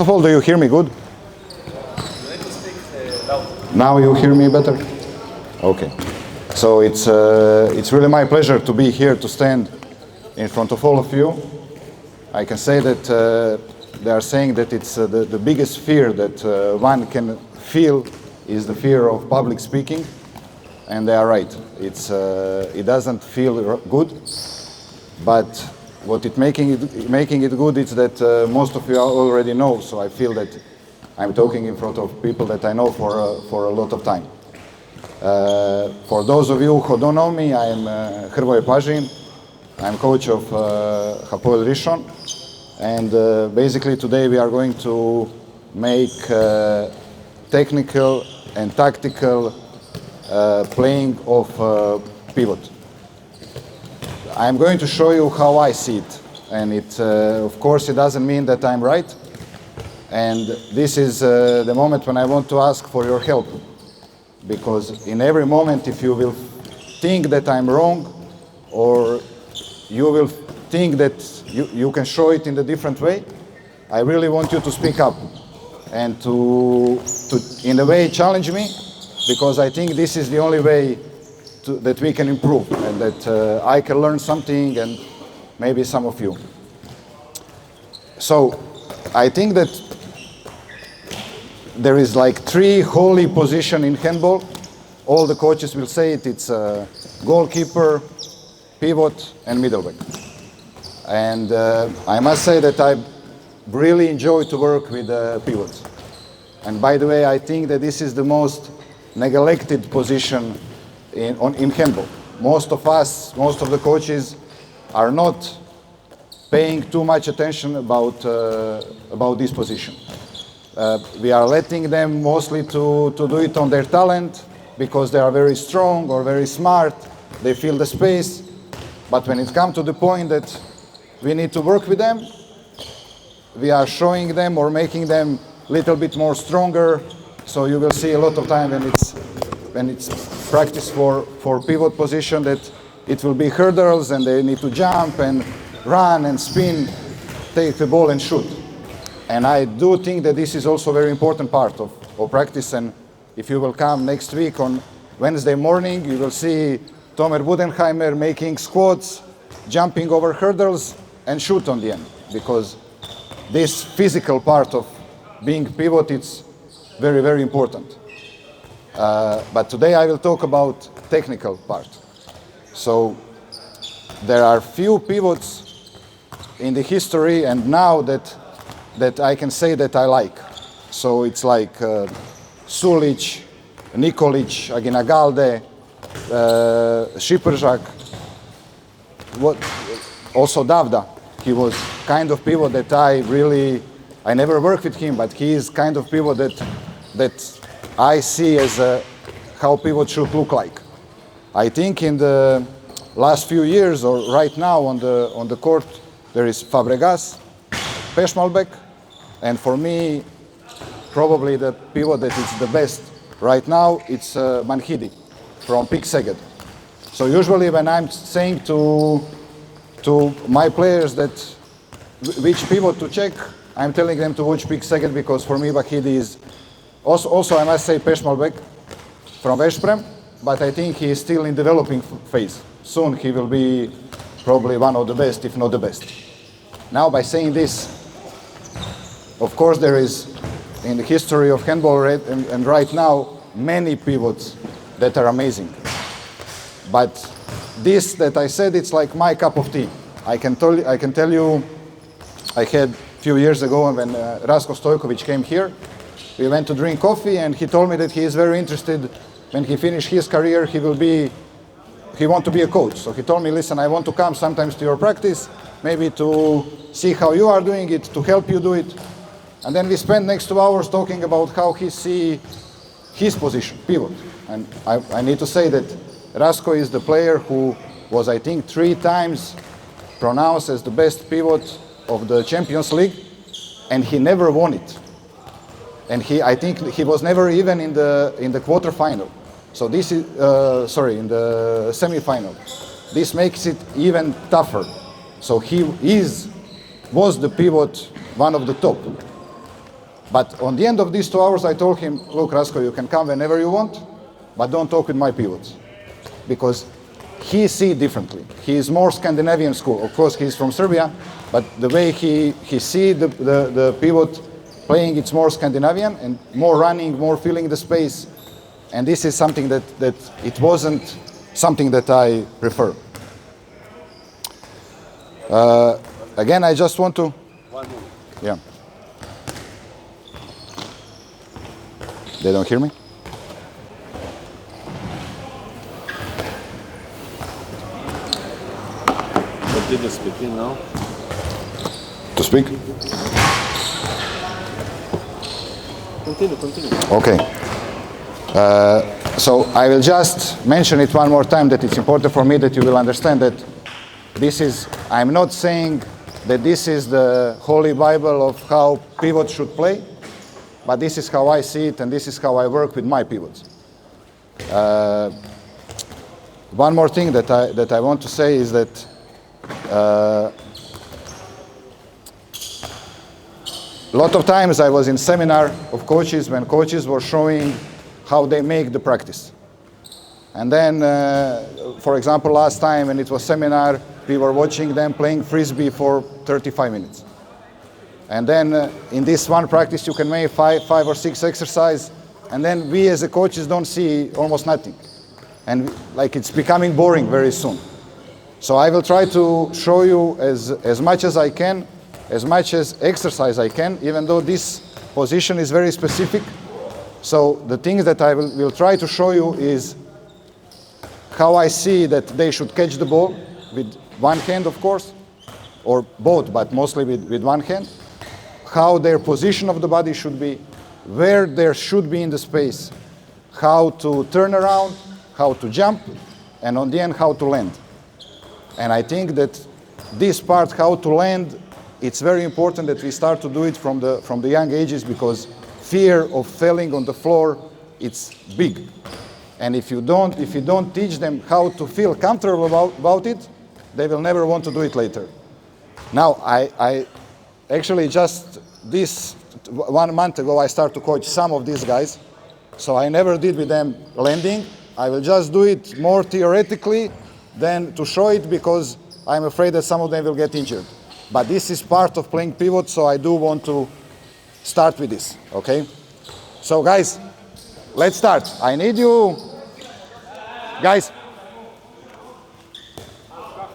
First of all, do you hear me good? You need to speak loud. Now you hear me better? Okay. So it's really my pleasure to be here to stand in front of all of you. I can say that they are saying that it's the biggest fear that one can feel is the fear of public speaking, and they are right. It doesn't feel good, but what making it good is that most of you already know. So I feel that I'm talking in front of people that I know for a lot of time. For those of you who don't know me, I'm Hrvoje Pažin. I'm coach of Hapoel Rishon, and basically today we are going to make technical and tactical playing of pivot. I'm going to show you how I see it, and of course it doesn't mean that I'm right, and this is the moment when I want to ask for your help, because in every moment if you will think that I'm wrong, or you will think that you can show it in a different way, I really want you to speak up and to in a way challenge me, because I think this is the only way that we can improve, and that I can learn something, and maybe some of you. So I think that there is like three holy positions in handball. All the coaches will say it. It's goalkeeper, pivot, and middleback. And I must say that I really enjoy to work with pivots. And by the way, I think that this is the most neglected position in handball. Most of us, most of the coaches are not paying too much attention about this position. We are letting them mostly to do it on their talent, because they are very strong or very smart, they feel the space. But when it comes to the point that we need to work with them, we are showing them or making them a little bit more stronger. So you will see a lot of time when it's practice for pivot position, that it will be hurdles and they need to jump and run and spin, take the ball and shoot. And I do think that this is also a very important part of practice. And if you will come next week on Wednesday morning, you will see Tomer Budenheimer making squats, jumping over hurdles, and shoot on the end. Because this physical part of being pivot, it's very, very important. But today I will talk about technical part. So there are few pivots in the history and now that I can say that I like. So it's like Sulic, Nikolic, Aginagalde, Šipržak, also Davda. He was kind of pivot that I never worked with him, but he is kind of pivot that I see as how pivot should look like. I think in the last few years, or right now on the court, there is Fabregas, Pešmalbek, and for me, probably the pivot that is the best right now, it's Manhidi from Pik Szeged. So usually when I'm saying to my players that which pivot to check, I'm telling them to watch Pik Szeged, because for me Manhidi is also I must say Pešmalbek from Veszprem, but I think he is still in developing phase. Soon he will be probably one of the best, if not the best. Now by saying this, of course there is in the history of handball and right now many pivots that are amazing. But this that I said, it's like my cup of tea. I can tell you, I had a few years ago when Rasko Stojkovic came here, we went to drink coffee and he told me that he is very interested when he finished his career, he want to be a coach. So he told me, listen, I want to come sometimes to your practice, maybe to see how you are doing it, to help you do it. And then we spent next 2 hours talking about how he see his position, pivot. And I need to say that Rasko is the player who was, I think, 3 times pronounced as the best pivot of the Champions League, and he never won it. And I think he was never even in the quarterfinal. So this is, in the semifinal. This makes it even tougher. So he was the pivot, one of the top. But on the end of these 2 hours, I told him, look, Rasko, you can come whenever you want, but don't talk with my pivots. Because he sees differently. He is more Scandinavian school. Of course, he's from Serbia, but the way he sees the pivot playing, it's more Scandinavian and more running, more filling the space. And this is something that it wasn't something that I prefer. Again, I just want to... 1 minute. Yeah. They don't hear me? Continue speaking now. To speak? Continue. Okay. So I will just mention it one more time that it's important for me that you will understand that this is, I'm not saying that this is the Holy Bible of how pivots should play, but this is how I see it and this is how I work with my pivots. One more thing that I want to say is that a lot of times I was in seminar of coaches when coaches were showing how they make the practice. And then, for example, last time when it was seminar, we were watching them playing frisbee for 35 minutes. And then in this one practice, you can make five or six exercises, and then we as a coaches don't see almost nothing. And like it's becoming boring very soon. So I will try to show you as much as I can, as much as exercise I can, even though this position is very specific. So the things that I will try to show you is how I see that they should catch the ball with one hand, of course, or both, but mostly with one hand. How their position of the body should be, where there should be in the space, how to turn around, how to jump, and on the end, how to land. And I think that this part, how to land, it's very important that we start to do it from the young ages, because fear of falling on the floor, it's big. And if you don't teach them how to feel comfortable about it, they will never want to do it later. Now, I actually just this 1 month ago, I started to coach some of these guys. So I never did with them landing. I will just do it more theoretically than to show it, because I'm afraid that some of them will get injured. But this is part of playing pivot, so I do want to start with this, okay? So guys, let's start. I need you, guys,